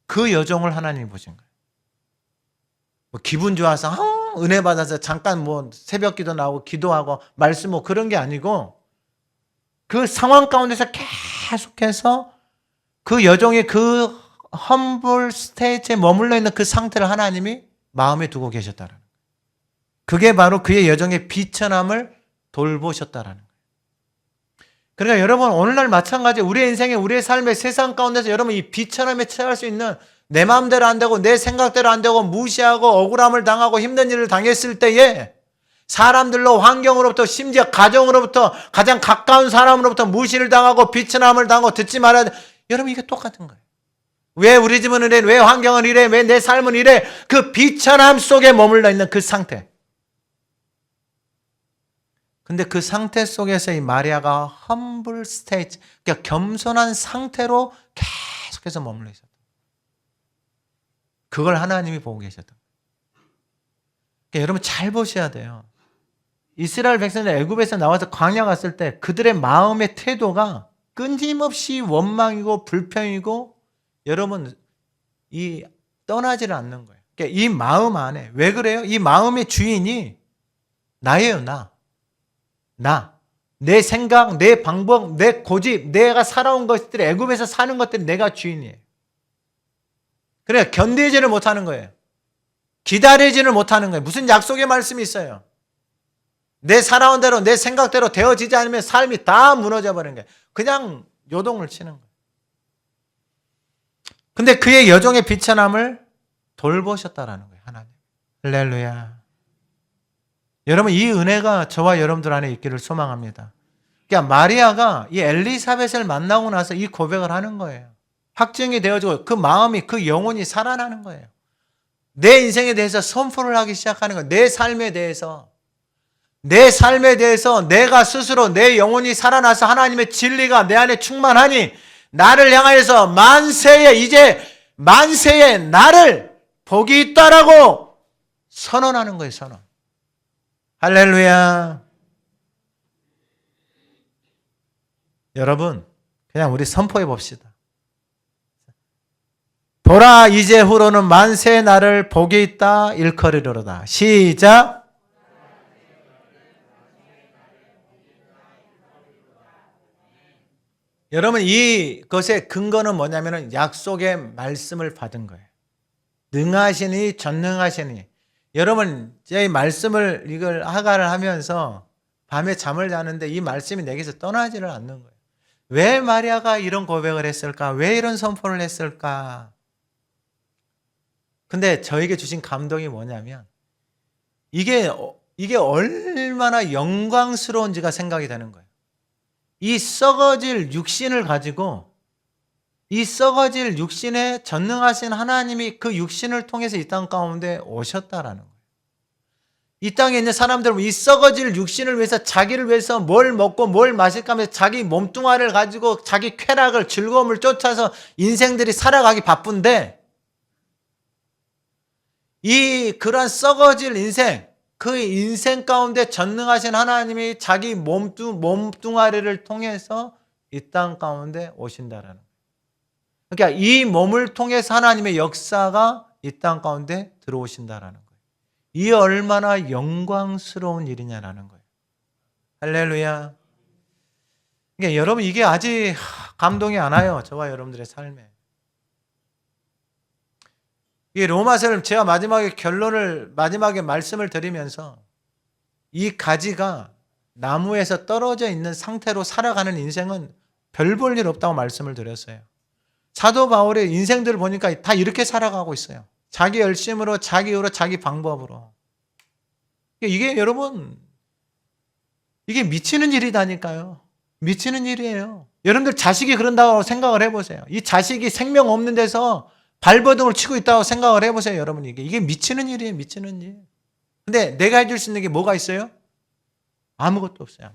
그 여종을 하나님이 보신 거예요. 뭐 기분 좋아서 은혜 받아서 잠깐 뭐 새벽 기도 나오고 기도하고 말씀 뭐 그런 게 아니고 그 상황 가운데서 계속해서 그 여종의 그 험블 스테이지에 머물러 있는 그 상태를 하나님이 마음에 두고 계셨다는 거예요. 그게 바로 그의 여종의 비천함을 돌보셨다라는 거예요. 그러니까 여러분 오늘날 마찬가지 우리의 인생에 우리의 삶의 세상 가운데서 여러분 이 비천함에 처할 수 있는 내 마음대로 안 되고 내 생각대로 안 되고 무시하고 억울함을 당하고 힘든 일을 당했을 때에 사람들로 환경으로부터 심지어 가정으로부터 가장 가까운 사람으로부터 무시를 당하고 비천함을 당하고 듣지 말아야 돼. 여러분 이게 똑같은 거예요. 왜 우리 집은 이래? 왜 환경은 이래? 왜 내 삶은 이래? 그 비천함 속에 머물러 있는 그 상태. 근데 그 상태 속에서 이 마리아가 humble state, 그러니까 겸손한 상태로 계속해서 머물러 있었다. 그걸 하나님이 보고 계셨다. 그러니까 여러분 잘 보셔야 돼요. 이스라엘 백성들 애굽에서 나와서 광야 갔을 때 그들의 마음의 태도가 끊임없이 원망이고 불평이고 여러분 이 떠나지를 않는 거예요. 그러니까 이 마음 안에 왜 그래요? 이 마음의 주인이 나예요. 나. 내 생각, 내 방법, 내 고집, 내가 살아온 것들, 애굽에서 사는 것들 내가 주인이에요. 그래 견디지를 못하는 거예요. 기다리지를 못하는 거예요. 무슨 약속의 말씀이 있어요. 내 살아온 대로 내 생각대로 되어지지 않으면 삶이 다 무너져 버리는 거예요. 그냥 요동을 치는 거예요. 근데 그의 여종의 비천함을 돌보셨다라는 거예요. 하나님. 할렐루야. 여러분 이 은혜가 저와 여러분들 안에 있기를 소망합니다. 그러니까 마리아가 이 엘리사벳을 만나고 나서 이 고백을 하는 거예요. 확증이 되어지고 그 마음이 그 영혼이 살아나는 거예요. 내 인생에 대해서 선포를 하기 시작하는 거예요. 내 삶에 대해서 내가 스스로 내 영혼이 살아나서 하나님의 진리가 내 안에 충만하니 나를 향하여서 만세에 나를 복이 있다라고 선언하는 거예요. 선언. 할렐루야. 여러분 그냥 우리 선포해 봅시다. 보라 이제후로는 만세의 나를 복이 있다 일컬으리로다. 시작. 여러분 이것의 근거는 뭐냐면 약속의 말씀을 받은 거예요. 능하시니 전능하시니. 여러분 제 말씀을 이걸 하가를 하면서 밤에 잠을 자는데 이 말씀이 내게서 떠나지를 않는 거예요. 왜 마리아가 이런 고백을 했을까? 왜 이런 선포를 했을까? 근데 저에게 주신 감동이 뭐냐면 이게 얼마나 영광스러운지가 생각이 되는 거예요. 이 썩어질 육신을 가지고 이 썩어질 육신에 전능하신 하나님이 그 육신을 통해서 이 땅 가운데 오셨다라는 거예요. 이 땅에 있는 사람들은 이 썩어질 육신을 위해서 자기를 위해서 뭘 먹고 뭘 마실까 하면서 자기 몸뚱아리를 가지고 자기 쾌락을 즐거움을 쫓아서 인생들이 살아가기 바쁜데 그러한 썩어질 인생, 그 인생 가운데 전능하신 하나님이 자기 몸뚱아리를 통해서 이 땅 가운데 오신다라는 거예요. 그러니까 이 몸을 통해서 하나님의 역사가 이 땅 가운데 들어오신다라는 거예요. 이 얼마나 영광스러운 일이냐라는 거예요. 할렐루야. 그러니까 여러분 이게 아직 감동이 안 와요. 저와 여러분들의 삶에. 이 로마서를 제가 마지막에 말씀을 드리면서 이 가지가 나무에서 떨어져 있는 상태로 살아가는 인생은 별 볼 일 없다고 말씀을 드렸어요. 사도 바울의 인생들을 보니까 다 이렇게 살아가고 있어요. 자기 열심으로, 자기 의로, 자기 방법으로. 이게 여러분, 이게 미치는 일이다니까요. 미치는 일이에요. 여러분들 자식이 그런다고 생각을 해보세요. 이 자식이 생명 없는 데서 발버둥을 치고 있다고 생각을 해보세요. 여러분 이게 미치는 일이에요. 미치는 일. 근데 내가 해줄 수 있는 게 뭐가 있어요? 아무것도 없어요.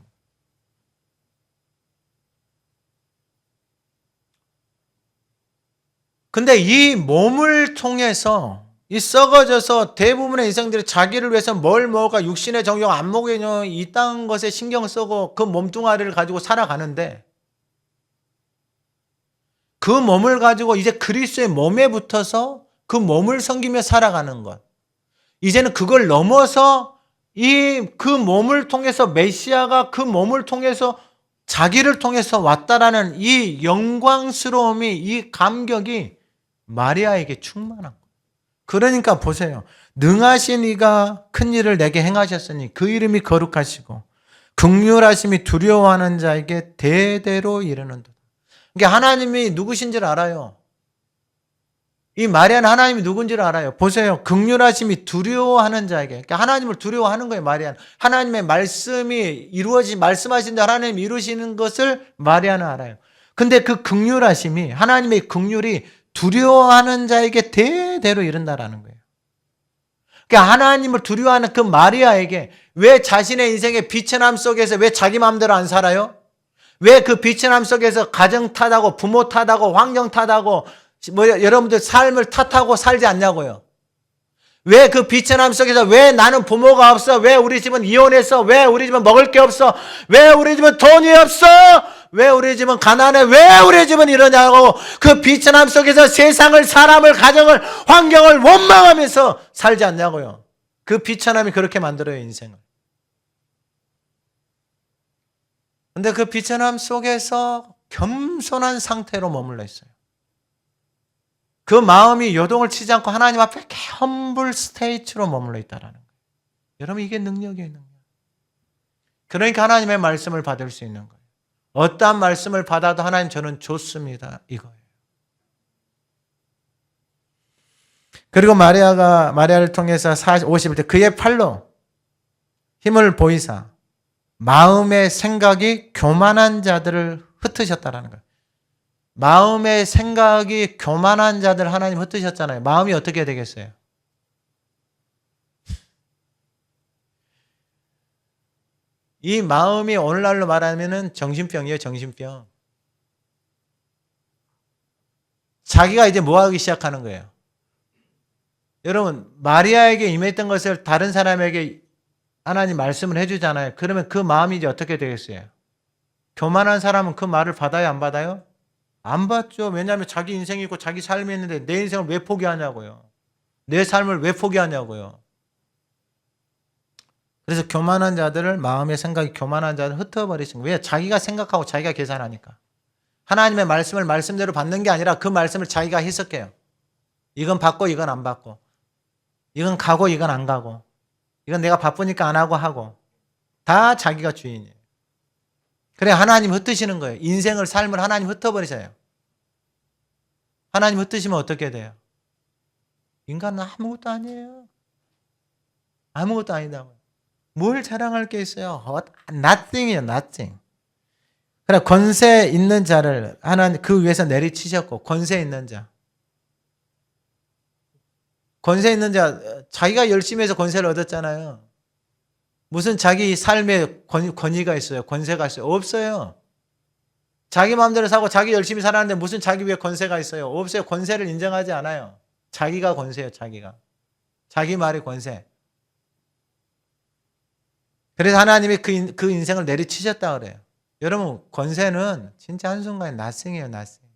근데 이 몸을 통해서 이 썩어져서 대부분의 인생들이 자기를 위해서 뭘 먹을까 육신의 정욕, 안목의 정욕 이딴 것에 신경 쓰고 그 몸뚱아리를 가지고 살아가는데 그 몸을 가지고 이제 그리스도의 몸에 붙어서 그 몸을 섬기며 살아가는 것. 이제는 그걸 넘어서 그 몸을 통해서 메시아가 그 몸을 통해서 자기를 통해서 왔다라는 이 영광스러움이 이 감격이 마리아에게 충만한 거예요. 그러니까 보세요. 능하신 이가 큰 일을 내게 행하셨으니 그 이름이 거룩하시고 긍휼하심이 두려워하는 자에게 대대로 이르는도다. 그러니까 하나님이 누구신지를 알아요. 이 마리아는 하나님이 누군지를 알아요. 보세요. 긍휼하심이 두려워하는 자에게. 그러니까 하나님을 두려워하는 거예요. 마리아는. 하나님의 말씀이 말씀하신 대로 하나님이 이루시는 것을 마리아는 알아요. 근데 그 긍휼하심이 하나님의 긍휼이 두려워하는 자에게 대대로 이른다라는 거예요. 그러니까 하나님을 두려워하는 그 마리아에게 왜 자신의 인생의 비천함 속에서 왜 자기 마음대로 안 살아요? 왜 그 비천함 속에서 가정 탓하고 부모 탓하고 환경 탓하고 여러분들 삶을 탓하고 살지 않냐고요. 왜 그 비천함 속에서 왜 나는 부모가 없어? 왜 우리 집은 이혼했어? 왜 우리 집은 먹을 게 없어? 왜 우리 집은 돈이 없어? 왜 우리 집은 가난해? 왜 우리 집은 이러냐고 그 비천함 속에서 세상을, 사람을, 가정을, 환경을 원망하면서 살지 않냐고요. 그 비천함이 그렇게 만들어요, 인생을. 근데 그 비천함 속에서 겸손한 상태로 머물러 있어요. 그 마음이 요동을 치지 않고 하나님 앞에 험불 스테이츠로 머물러 있다라는 거예요. 여러분, 이게 능력이에요, 능력. 그러니까 하나님의 말씀을 받을 수 있는 거예요. 어떠한 말씀을 받아도 하나님 저는 좋습니다, 이거예요. 그리고 마리아를 통해서 50일 때 그의 팔로 힘을 보이사 마음의 생각이 교만한 자들을 흩으셨다라는 거예요. 마음의 생각이 교만한 자들 하나님 흩으셨잖아요. 마음이 어떻게 되겠어요? 이 마음이 오늘날로 말하면 정신병이에요, 정신병. 자기가 이제 뭐 하기 시작하는 거예요? 여러분, 마리아에게 임했던 것을 다른 사람에게 하나님 말씀을 해주잖아요. 그러면 그 마음이 이제 어떻게 되겠어요? 교만한 사람은 그 말을 받아요, 안 받아요? 안 받죠. 왜냐하면 자기 인생이 있고 자기 삶이 있는데 내 인생을 왜 포기하냐고요. 내 삶을 왜 포기하냐고요. 그래서 교만한 자들을, 마음의 생각이 교만한 자들을 흩어버리신 거예요. 왜? 자기가 생각하고 자기가 계산하니까. 하나님의 말씀을 말씀대로 받는 게 아니라 그 말씀을 자기가 해석해요. 이건 받고 이건 안 받고. 이건 가고 이건 안 가고. 이건 내가 바쁘니까 안 하고 하고. 다 자기가 주인이에요. 그래 하나님 흩으시는 거예요. 인생을, 삶을 하나님 흩어버리세요. 하나님 흩으시면 어떻게 돼요? 인간은 아무것도 아니에요. 아무것도 아니다고요. 뭘 자랑할 게 있어요? nothing이에요, nothing. 그래 권세 있는 자를 하나님 그 위에서 내리치셨고, 권세 있는 자. 권세 있는 자, 자기가 열심히 해서 권세를 얻었잖아요. 무슨 자기 삶에 권위가 있어요? 권세가 있어요? 없어요. 자기 마음대로 사고 자기 열심히 살았는데 무슨 자기 위에 권세가 있어요? 없어요. 권세를 인정하지 않아요. 자기가 권세예요, 자기가. 자기 말이 권세. 그래서 하나님이 그 인생을 내리치셨다 그래요. 여러분, 권세는 진짜 한순간에 nothing이에요, nothing.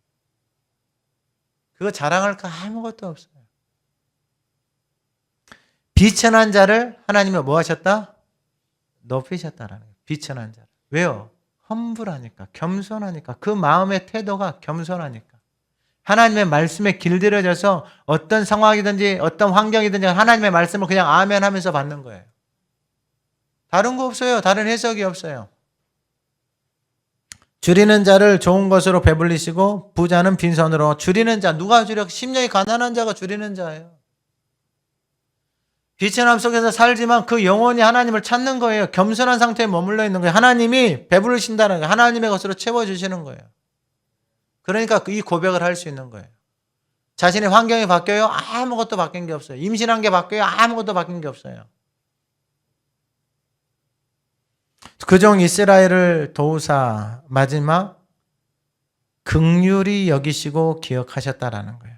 그거 자랑할 거 아무것도 없어요. 비천한 자를 하나님이 뭐 하셨다? 높이셨다라는 거예요. 비천한 자를. 왜요? 험불하니까, 겸손하니까, 그 마음의 태도가 겸손하니까. 하나님의 말씀에 길들여져서 어떤 상황이든지 어떤 환경이든지 하나님의 말씀을 그냥 아멘 하면서 받는 거예요. 다른 거 없어요. 다른 해석이 없어요. 줄이는 자를 좋은 것으로 배불리시고 부자는 빈손으로. 줄이는 자, 누가 줄여? 심령이 가난한 자가 줄이는 자예요. 비천함 속에서 살지만 그 영혼이 하나님을 찾는 거예요. 겸손한 상태에 머물러 있는 거예요. 하나님이 배부르신다는 거예요. 하나님의 것으로 채워주시는 거예요. 그러니까 이 고백을 할 수 있는 거예요. 자신의 환경이 바뀌어요? 아무것도 바뀐 게 없어요. 임신한 게 바뀌어요? 아무것도 바뀐 게 없어요. 그종 이스라엘을 도우사 마지막 긍휼히 여기시고 기억하셨다라는 거예요.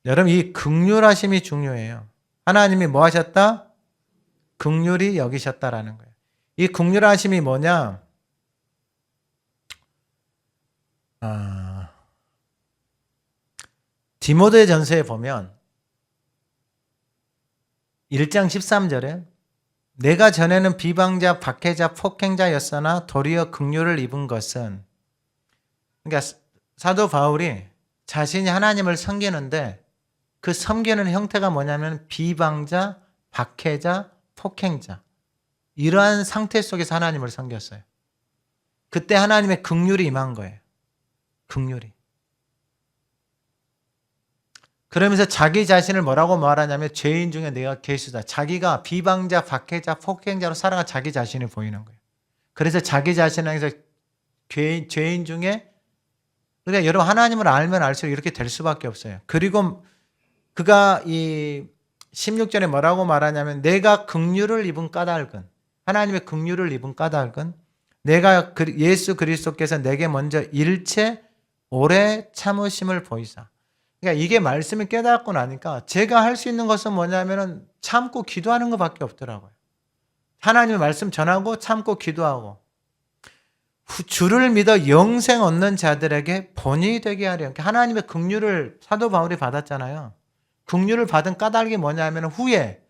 여러분, 이 긍휼하심이 중요해요. 하나님이 뭐 하셨다? 긍휼히 여기셨다라는 거예요. 이 긍휼하심이 뭐냐? 디모데 전서에 보면 1장 13절에 내가 전에는 비방자, 박해자, 폭행자였으나 도리어 긍휼을 입은 것은, 그러니까 사도 바울이 자신이 하나님을 섬기는데 그 섬기는 형태가 뭐냐면 비방자, 박해자, 폭행자, 이러한 상태 속에서 하나님을 섬겼어요. 그때 하나님의 긍휼이 임한 거예요. 긍휼이. 그러면서 자기 자신을 뭐라고 말하냐면 죄인 중에 내가 괴수다. 자기가 비방자, 박해자, 폭행자로 살아가 자기 자신이 보이는 거예요. 그래서 자기 자신에서 죄인 중에, 그러니까 여러분 하나님을 알면 알수록 이렇게 될 수밖에 없어요. 그리고 그가 이 16절에 뭐라고 말하냐면 내가 긍휼을 입은 까닭은, 하나님의 긍휼을 입은 까닭은 내가 예수 그리스도께서 내게 먼저 일체 오래 참으심을 보이사. 그러니까 이게 말씀을 깨닫고 나니까 제가 할 수 있는 것은 뭐냐면은 참고 기도하는 것밖에 없더라고요. 하나님의 말씀 전하고 참고 기도하고 주를 믿어 영생 얻는 자들에게 본이 되게 하려. 하나님의 긍휼을 사도 바울이 받았잖아요. 긍휼을 받은 까닭이 뭐냐면 후에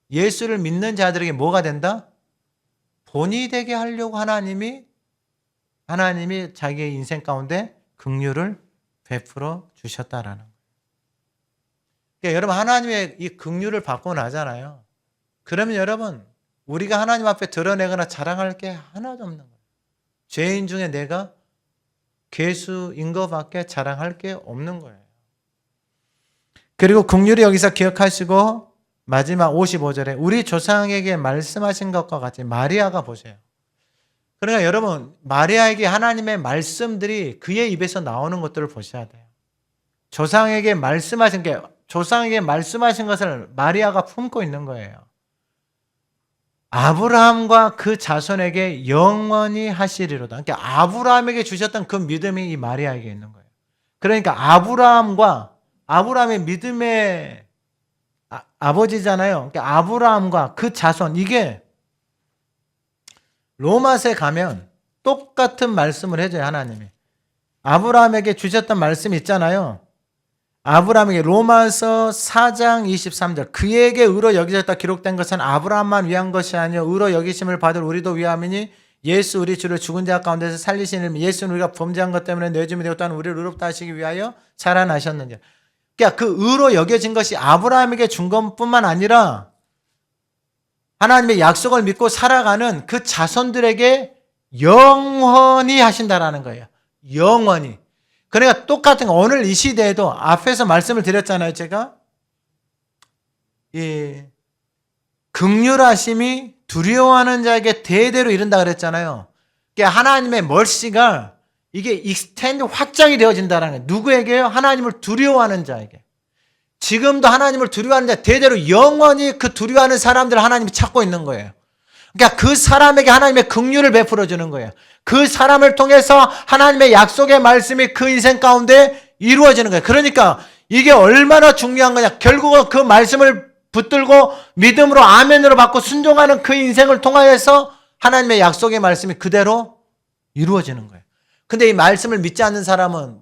예수를 믿는 자들에게 뭐가 된다? 본이 되게 하려고 하나님이 자기의 인생 가운데 긍휼을 베풀어 주셨다라는 거예요. 그러니까 여러분 하나님의 이 긍휼을 받고 나잖아요. 그러면 여러분 우리가 하나님 앞에 드러내거나 자랑할 게 하나도 없는 거예요. 죄인 중에 내가 괴수인 것밖에 자랑할 게 없는 거예요. 그리고 긍휼이 여기서 기억하시고 마지막 55절에 우리 조상에게 말씀하신 것과 같이 마리아가 보세요. 그러니까 여러분 마리아에게 하나님의 말씀들이 그의 입에서 나오는 것들을 보셔야 돼요. 조상에게 말씀하신 것을 마리아가 품고 있는 거예요. 아브라함과 그 자손에게 영원히 하시리로다. 그러니까 아브라함에게 주셨던 그 믿음이 이 마리아에게 있는 거예요. 그러니까 아브라함의 믿음의 아버지잖아요. 그러니까 아브라함과 그 자손, 이게 로마서에 가면 똑같은 말씀을 해줘요, 하나님이. 아브라함에게 주셨던 말씀이 있잖아요. 아브라함에게 로마서 4장 23절 그에게 의로 여기셨다 기록된 것은 아브라함만 위한 것이 아니요 의로 여기심을 받을 우리도 위함이니 예수 우리 주를 죽은 자 가운데서 살리신 이름 예수는 우리가 범죄한 것 때문에 내줌이 되었다는 우리를 의롭다 하시기 위하여 살아나셨느냐. 그러니까 그 의로 여겨진 것이 아브라함에게 준 것뿐만 아니라 하나님의 약속을 믿고 살아가는 그 자손들에게 영원히 하신다라는 거예요. 영원히. 그러니까 똑같은 거 오늘 이 시대에도 앞에서 말씀을 드렸잖아요. 제가 긍휼하심이 두려워하는 자에게 대대로 이른다 그랬잖아요. 그러니까 하나님의 멀시가 이게 익스텐드 확장이 되어진다는 거예요. 누구에게요? 하나님을 두려워하는 자에게. 지금도 하나님을 두려워하는 자 대대로 영원히 그 두려워하는 사람들을 하나님이 찾고 있는 거예요. 그러니까 그 사람에게 하나님의 긍휼을 베풀어 주는 거예요. 그 사람을 통해서 하나님의 약속의 말씀이 그 인생 가운데 이루어지는 거예요. 그러니까 이게 얼마나 중요한 거냐. 결국은 그 말씀을 붙들고 믿음으로 아멘으로 받고 순종하는 그 인생을 통하여서 하나님의 약속의 말씀이 그대로 이루어지는 거예요. 근데 이 말씀을 믿지 않는 사람은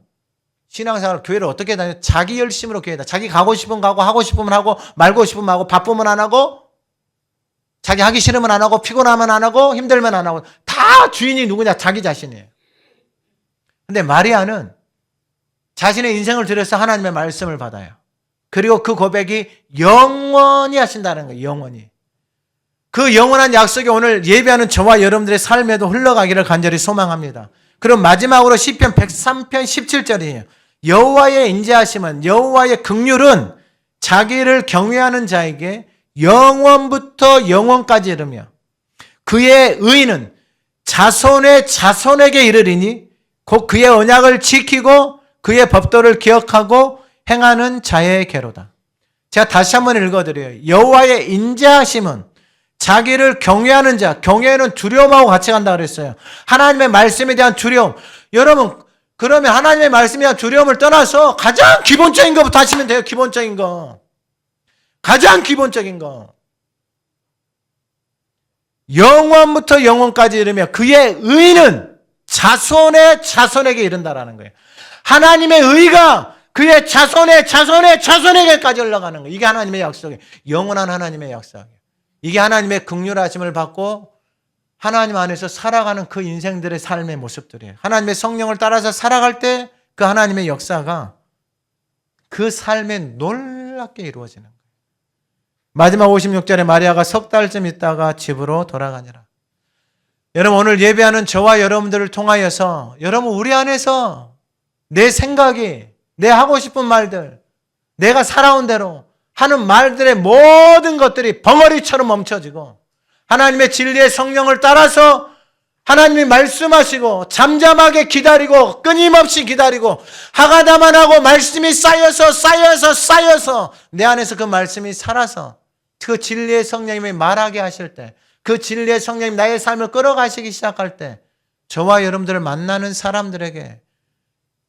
신앙생활 교회를 어떻게 다녀요? 자기 열심으로 교회다. 자기 가고 싶으면 가고 하고 싶으면 하고 말고 싶으면 하고 바쁘면 안 하고 자기 하기 싫으면 안 하고 피곤하면 안 하고 힘들면 안 하고 다 주인이 누구냐? 자기 자신이에요. 근데 마리아는 자신의 인생을 들여서 하나님의 말씀을 받아요. 그리고 그 고백이 영원히 하신다는 거예요. 영원히. 그 영원한 약속이 오늘 예배하는 저와 여러분들의 삶에도 흘러가기를 간절히 소망합니다. 그럼 마지막으로 시편 103편 17절이에요. 여호와의 인자하심은 여호와의 긍휼은 자기를 경외하는 자에게 영원부터 영원까지 이르며 그의 의는 자손의 자손에게 이르리니 곧 그의 언약을 지키고 그의 법도를 기억하고 행하는 자에게로다. 제가 다시 한번 읽어드려요. 여호와의 인자하심은 자기를 경외하는 자, 경외는 두려움하고 같이 간다 그랬어요. 하나님의 말씀에 대한 두려움. 여러분 그러면 하나님의 말씀에 대한 두려움을 떠나서 가장 기본적인 것부터 하시면 돼요. 기본적인 거. 가장 기본적인 거. 영원부터 영원까지 이르며 그의 의는 자손의 자손에게 이른다라는 거예요. 하나님의 의가 그의 자손의 자손의 자손에게까지 올라가는 거예요. 이게 하나님의 약속이에요. 영원한 하나님의 약속이에요. 이게 하나님의 긍휼하심을 받고 하나님 안에서 살아가는 그 인생들의 삶의 모습들이에요. 하나님의 성령을 따라서 살아갈 때 그 하나님의 역사가 그 삶에 놀랍게 이루어지는 거예요. 마지막 56절에 마리아가 석 달쯤 있다가 집으로 돌아가니라. 여러분 오늘 예배하는 저와 여러분들을 통하여서 여러분 우리 안에서 내 생각이 내 하고 싶은 말들 내가 살아온 대로 하는 말들의 모든 것들이 벙어리처럼 멈춰지고 하나님의 진리의 성령을 따라서 하나님이 말씀하시고 잠잠하게 기다리고 끊임없이 기다리고 하가다만 하고 말씀이 쌓여서 내 안에서 그 말씀이 살아서 그 진리의 성령님이 말하게 하실 때 그 진리의 성령님 나의 삶을 끌어가시기 시작할 때 저와 여러분들을 만나는 사람들에게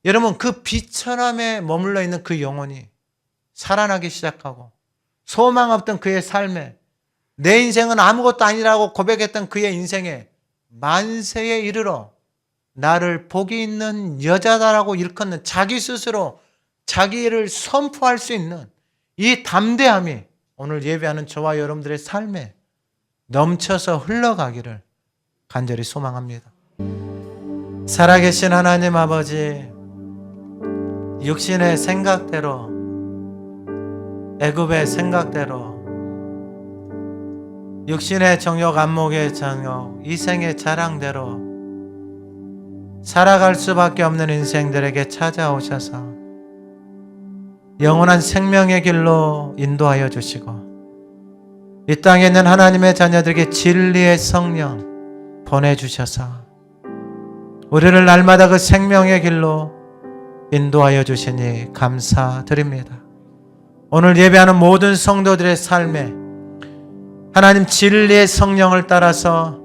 여러분, 그 비천함에 머물러 있는 그 영혼이 살아나기 시작하고, 소망 없던 그의 삶에, 내 인생은 아무것도 아니라고 고백했던 그의 인생에 만세에 이르러 나를 복이 있는 여자다라고 일컫는, 자기 스스로 자기를 선포할 수 있는 이 담대함이 오늘 예배하는 저와 여러분들의 삶에 넘쳐서 흘러가기를 간절히 소망합니다. 살아계신 하나님 아버지, 육신의 생각대로, 애굽의 생각대로, 육신의 정욕, 안목의 정욕, 이생의 자랑대로 살아갈 수밖에 없는 인생들에게 찾아오셔서 영원한 생명의 길로 인도하여 주시고, 이 땅에 있는 하나님의 자녀들에게 진리의 성령 보내주셔서 우리를 날마다 그 생명의 길로 인도하여 주시니 감사드립니다. 오늘 예배하는 모든 성도들의 삶에 하나님 진리의 성령을 따라서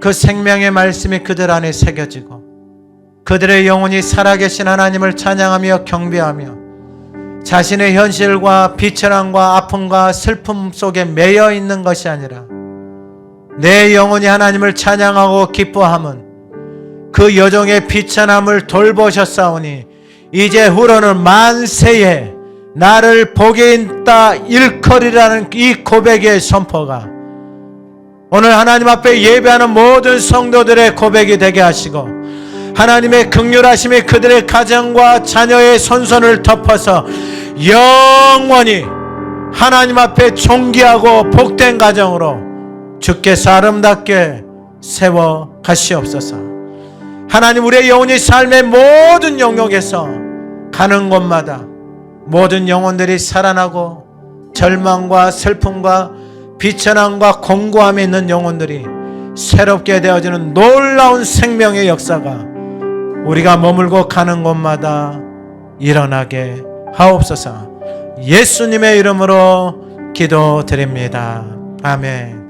그 생명의 말씀이 그들 안에 새겨지고, 그들의 영혼이 살아계신 하나님을 찬양하며 경배하며 자신의 현실과 비천함과 아픔과 슬픔 속에 매여 있는 것이 아니라 내 영혼이 하나님을 찬양하고 기뻐함은 그 여종의 비천함을 돌보셨사오니 이제 후로는 만세에 나를 복에 있다 일컬이라는 이 고백의 선포가 오늘 하나님 앞에 예배하는 모든 성도들의 고백이 되게 하시고, 하나님의 긍휼하심이 그들의 가정과 자녀의 손손을 덮어서 영원히 하나님 앞에 존귀하고 복된 가정으로 주께서 아름답게 세워 가시옵소서. 하나님, 우리의 영혼이 삶의 모든 영역에서 가는 곳마다 모든 영혼들이 살아나고 절망과 슬픔과 비천함과 공고함에 있는 영혼들이 새롭게 되어지는 놀라운 생명의 역사가 우리가 머물고 가는 곳마다 일어나게 하옵소서. 예수님의 이름으로 기도드립니다. 아멘.